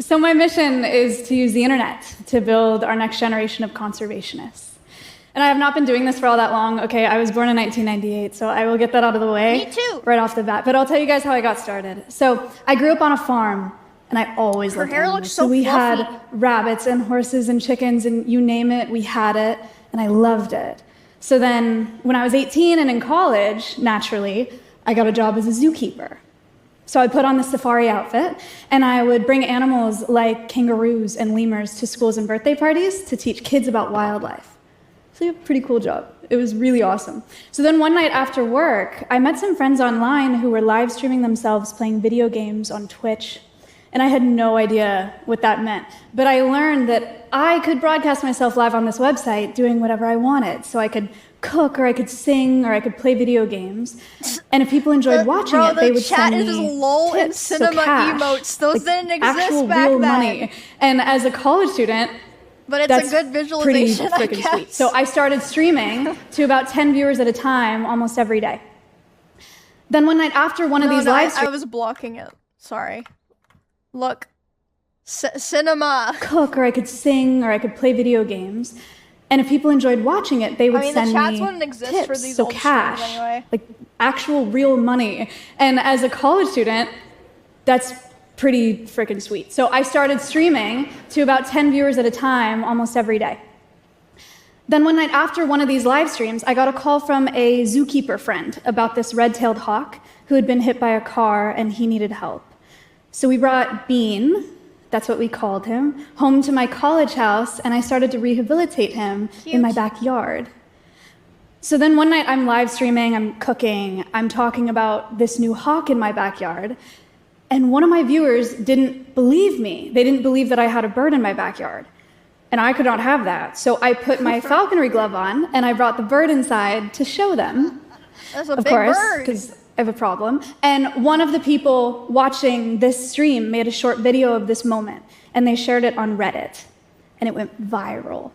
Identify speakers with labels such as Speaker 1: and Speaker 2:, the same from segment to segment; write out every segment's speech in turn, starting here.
Speaker 1: So my mission is to use the internet to build our next generation of conservationists. And I have not been doing this for all that long. Okay, I was born in 1998, so I will get that out of the way.
Speaker 2: Me too.
Speaker 1: Right off the bat. But I'll tell you guys how I got started. So I grew up on a farm, and I always loved
Speaker 2: hair
Speaker 1: animals.
Speaker 2: looks so
Speaker 1: we
Speaker 2: fluffy.
Speaker 1: had rabbits and horses and chickens, and you name it, we had it, and I loved it. So then, when I was 18 and in college, naturally, I got a job as a zookeeper. So I put on the safari outfit, and I would bring animals like kangaroos and lemurs to schools and birthday parties to teach kids about wildlife. So a pretty cool job. It was really awesome. So then one night after work, I met some friends online who were live streaming themselves playing video games on Twitch. And I had no idea what that meant. But I learned that I could broadcast myself live on this website doing whatever I wanted. So I could cook, or I could sing, or I could play video games. And if people enjoyed watching it, they would send me
Speaker 2: the chat is just lol and
Speaker 1: tips,
Speaker 2: cinema
Speaker 1: cash,
Speaker 2: emotes. Those didn't exist
Speaker 1: actual
Speaker 2: back
Speaker 1: real
Speaker 2: then.
Speaker 1: money. And as a college student,
Speaker 2: But it's
Speaker 1: that's
Speaker 2: a good visualization, I
Speaker 1: pretty freaking
Speaker 2: guess.
Speaker 1: sweet. So I started streaming to about 10 viewers at a time, almost every day. Then one night after one of these live streams,
Speaker 2: I was blocking it. Sorry. Look. Cinema.
Speaker 1: cook, or I could sing, or I could play video games. And if people enjoyed watching it, they would
Speaker 2: the
Speaker 1: send
Speaker 2: chats
Speaker 1: me
Speaker 2: wouldn't exist
Speaker 1: tips,
Speaker 2: for these
Speaker 1: so
Speaker 2: old
Speaker 1: cash,
Speaker 2: streams anyway.
Speaker 1: like actual real money. And as a college student, that's pretty freaking sweet. So I started streaming to about 10 viewers at a time, almost every day. Then one night after one of these live streams, I got a call from a zookeeper friend about this red-tailed hawk who had been hit by a car and he needed help. So we brought Bean, that's what we called him, home to my college house, and I started to rehabilitate him in my backyard. So then one night I'm live streaming, I'm cooking, I'm talking about this new hawk in my backyard, and one of my viewers didn't believe me. They didn't believe that I had a bird in my backyard. And I could not have that. So I put my falconry glove on, and I brought the bird inside to show them.
Speaker 2: That's a
Speaker 1: Of
Speaker 2: big
Speaker 1: course,
Speaker 2: bird.
Speaker 1: because I have a problem. And one of the people watching this stream made a short video of this moment, and they shared it on Reddit, and it went viral.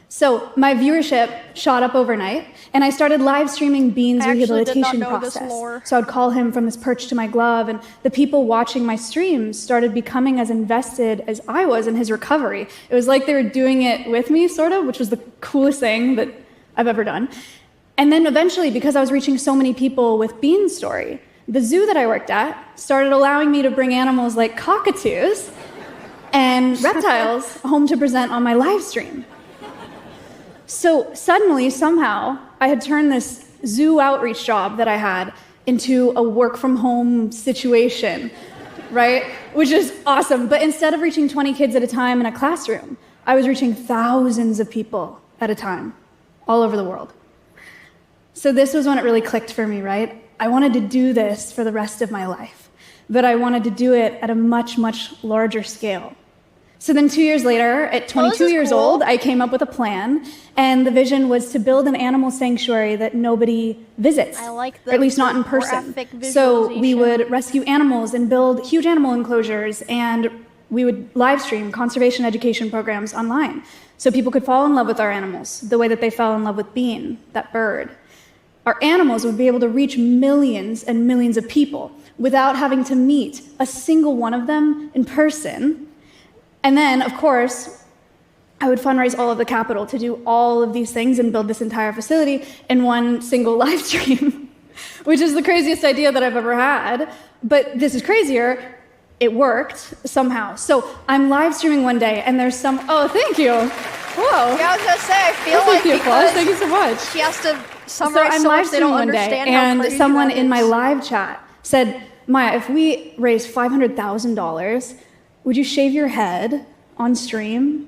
Speaker 1: So my viewership shot up overnight, and I started live streaming Bean's rehabilitation process. So I'd call him from his perch to my glove, and the people watching my streams started becoming as invested as I was in his recovery. It was like they were doing it with me, sort of, which was the coolest thing that I've ever done. And then eventually, because I was reaching so many people with Bean's story, the zoo that I worked at started allowing me to bring animals like cockatoos and reptiles home to present on my live stream. So suddenly, somehow, I had turned this zoo outreach job that I had into a work-from-home situation, right? Which is awesome. But instead of reaching 20 kids at a time in a classroom, I was reaching thousands of people at a time, all over the world. So this was when it really clicked for me, right? I wanted to do this for the rest of my life, but I wanted to do it at a much, much larger scale. So then 2 years later, at 22 years old, I came up with a plan, and the vision was to build an animal sanctuary that nobody visits,
Speaker 2: I like
Speaker 1: or at least not in person. So we would rescue animals and build huge animal enclosures, and we would live stream conservation education programs online, so people could fall in love with our animals the way that they fell in love with Bean, that bird. Our animals would be able to reach millions and millions of people without having to meet a single one of them in person. And then, of course, I would fundraise all of the capital to do all of these things and build this entire facility in one single live stream, which is the craziest idea that I've ever had. But this is crazier. It worked somehow. So I'm live streaming one day, and there's some. Oh, thank you. Whoa.
Speaker 2: Yeah, I was gonna say, I feel like because
Speaker 1: thank you so much.
Speaker 2: she has to summarize
Speaker 1: so I'm live
Speaker 2: much they don't
Speaker 1: streaming one day,
Speaker 2: understand how
Speaker 1: and
Speaker 2: crazy
Speaker 1: someone
Speaker 2: that
Speaker 1: in my
Speaker 2: is.
Speaker 1: live chat said, Maya, if we raise $500,000, would you shave your head on stream?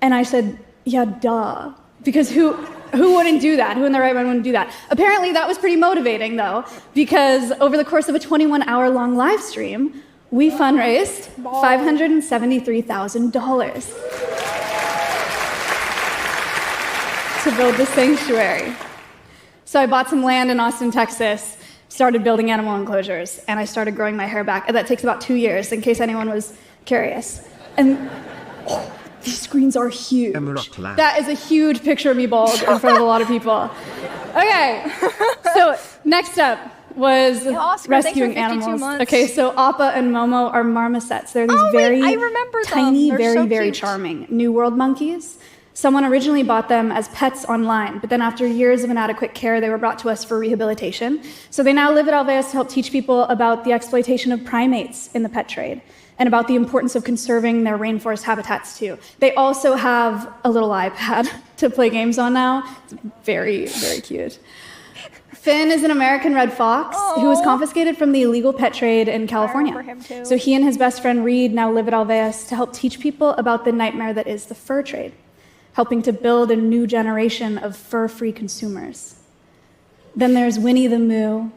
Speaker 1: And I said, yeah, duh. Because who wouldn't do that? Who in their right mind wouldn't do that? Apparently that was pretty motivating though, because over the course of a 21-hour-long live stream, we fundraised $573,000 to build the sanctuary. So I bought some land in Austin, Texas, started building animal enclosures, and I started growing my hair back. And that takes about 2 years, in case anyone was curious. And these screens are huge.
Speaker 3: emiruLIVE.
Speaker 1: That is a huge picture of me bald in front of a lot of people. Okay, so next up, was
Speaker 2: Hey, Oscar, thanks for
Speaker 1: rescuing
Speaker 2: 52
Speaker 1: animals.
Speaker 2: months.
Speaker 1: Okay, so Appa and Momo are marmosets. They're these
Speaker 2: Oh,
Speaker 1: very
Speaker 2: wait, I remember them.
Speaker 1: tiny,
Speaker 2: They're
Speaker 1: very,
Speaker 2: so
Speaker 1: very
Speaker 2: cute.
Speaker 1: charming New World monkeys. Someone originally bought them as pets online, but then after years of inadequate care, they were brought to us for rehabilitation. So they now live at Alveus to help teach people about the exploitation of primates in the pet trade and about the importance of conserving their rainforest habitats too. They also have a little iPad to play games on now. It's very, very cute. Finn is an American red fox who was confiscated from the illegal pet trade in California.
Speaker 2: I remember him too.
Speaker 1: So he and his best friend Reed now live at Alveus to help teach people about the nightmare that is the fur trade, helping to build a new generation of fur-free consumers. Then there's Winnie the Moo.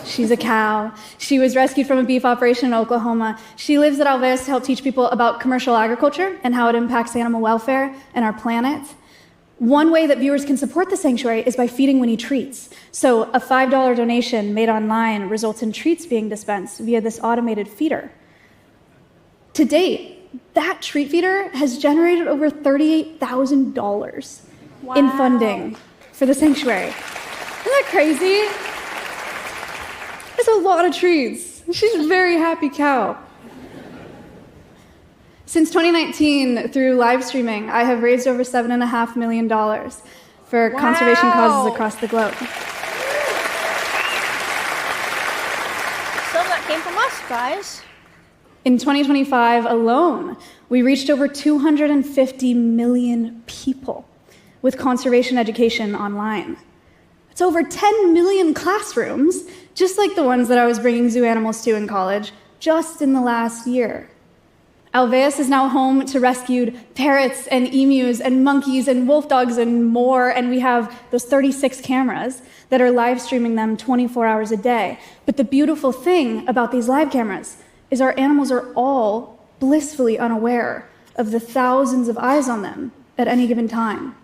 Speaker 1: She's a cow. She was rescued from a beef operation in Oklahoma. She lives at Alveus to help teach people about commercial agriculture and how it impacts animal welfare and our planet. One way that viewers can support the sanctuary is by feeding Winnie treats. So a $5 donation made online results in treats being dispensed via this automated feeder. To date, that treat feeder has generated over $38,000 in funding for the sanctuary. Isn't that crazy? That's a lot of treats. She's a very happy cow. Since 2019, through live streaming, I have raised over $7.5 million for conservation causes across the globe.
Speaker 2: Some that came from us, guys.
Speaker 1: In 2025 alone, we reached over 250 million people with conservation education online. It's over 10 million classrooms, just like the ones that I was bringing zoo animals to in college, just in the last year. Alveus is now home to rescued parrots and emus and monkeys and wolf dogs and more, and we have those 36 cameras that are live streaming them 24 hours a day. But the beautiful thing about these live cameras is our animals are all blissfully unaware of the thousands of eyes on them at any given time.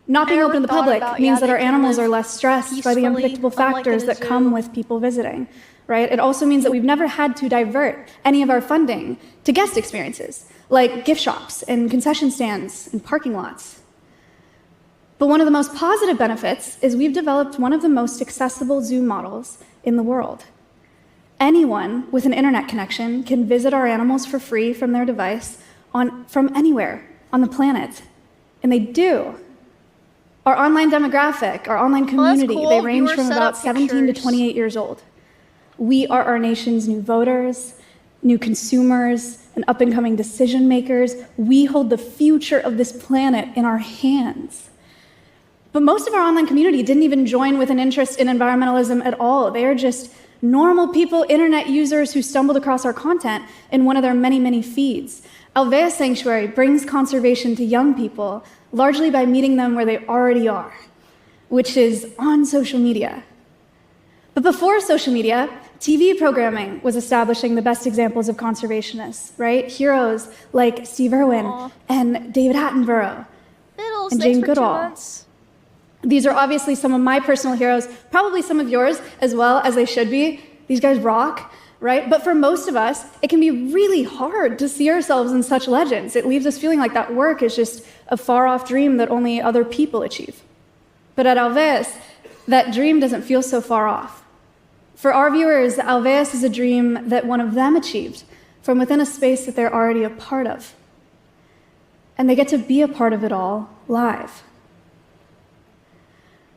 Speaker 1: Not being open to the public means that our animals are less stressed by the unpredictable factors that come with people visiting, right? It also means that we've never had to divert any of our funding to guest experiences, like gift shops and concession stands and parking lots. But one of the most positive benefits is we've developed one of the most accessible zoo models in the world. Anyone with an internet connection can visit our animals for free from their device from anywhere on the planet, and they do. Our online demographic, our online community, they range from about 17 to 28 years old. We are our nation's new voters, new consumers, and up-and-coming decision makers. We hold the future of this planet in our hands. But most of our online community didn't even join with an interest in environmentalism at all. They are just normal people, internet users who stumbled across our content in one of their many, many feeds. Alveus Sanctuary brings conservation to young people largely by meeting them where they already are, which is on social media. But before social media, TV programming was establishing the best examples of conservationists, right? Heroes like Steve Irwin and David Attenborough and Jane Goodall. These are obviously some of my personal heroes, probably some of yours as well, as they should be. These guys rock, right? But for most of us, it can be really hard to see ourselves in such legends. It leaves us feeling like that work is just a far-off dream that only other people achieve. But at Alveus, that dream doesn't feel so far off. For our viewers, Alveus is a dream that one of them achieved from within a space that they're already a part of. And they get to be a part of it all live.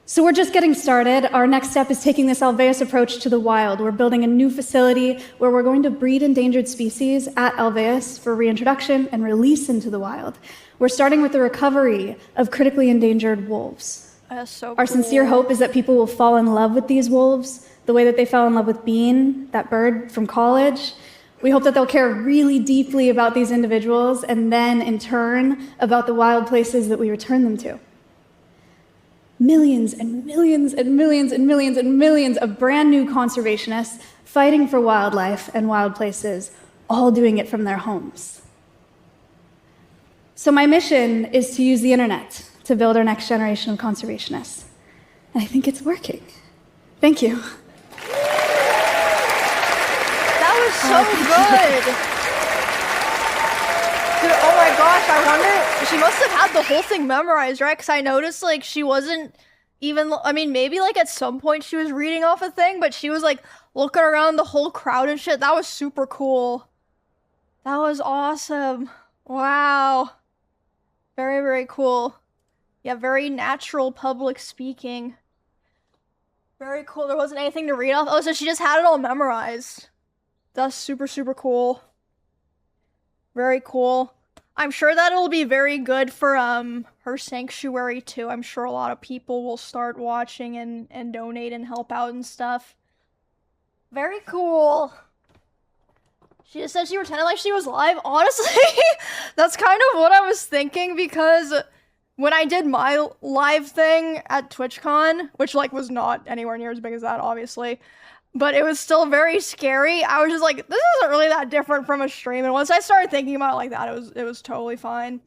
Speaker 1: So we're just getting started. Our next step is taking this Alveus approach to the wild. We're building a new facility where we're going to breed endangered species at Alveus for reintroduction and release into the wild. We're starting with the recovery of critically endangered wolves.
Speaker 2: That's so cool.
Speaker 1: Our sincere hope is that people will fall in love with these wolves the way that they fell in love with Bean, that bird from college. We hope that they'll care really deeply about these individuals and then, in turn, about the wild places that we return them to. Millions and millions and millions and millions and millions of brand new conservationists fighting for wildlife and wild places, all doing it from their homes. So my mission is to use the internet to build our next generation of conservationists. And I think it's working. Thank you.
Speaker 2: That was so good. Dude, oh my gosh, I wonder, she must have had the whole thing memorized, right? Because I noticed, like, she wasn't even, I mean, maybe like at some point she was reading off a thing, but she was like looking around the whole crowd and shit. That was super cool. That was awesome. Wow. Very, very cool. Yeah, very natural public speaking. Very cool. There wasn't anything to read off. Oh, so she just had it all memorized. That's super, super cool. Very cool. I'm sure that it'll be very good for her sanctuary too. I'm sure a lot of people will start watching and donate and help out and stuff. Very cool. She just said she pretended like she was live. Honestly, that's kind of what I was thinking, because when I did my live thing at TwitchCon, which like was not anywhere near as big as that, obviously, but it was still very scary. I was just like, this isn't really that different from a stream. And once I started thinking about it like that, it was totally fine.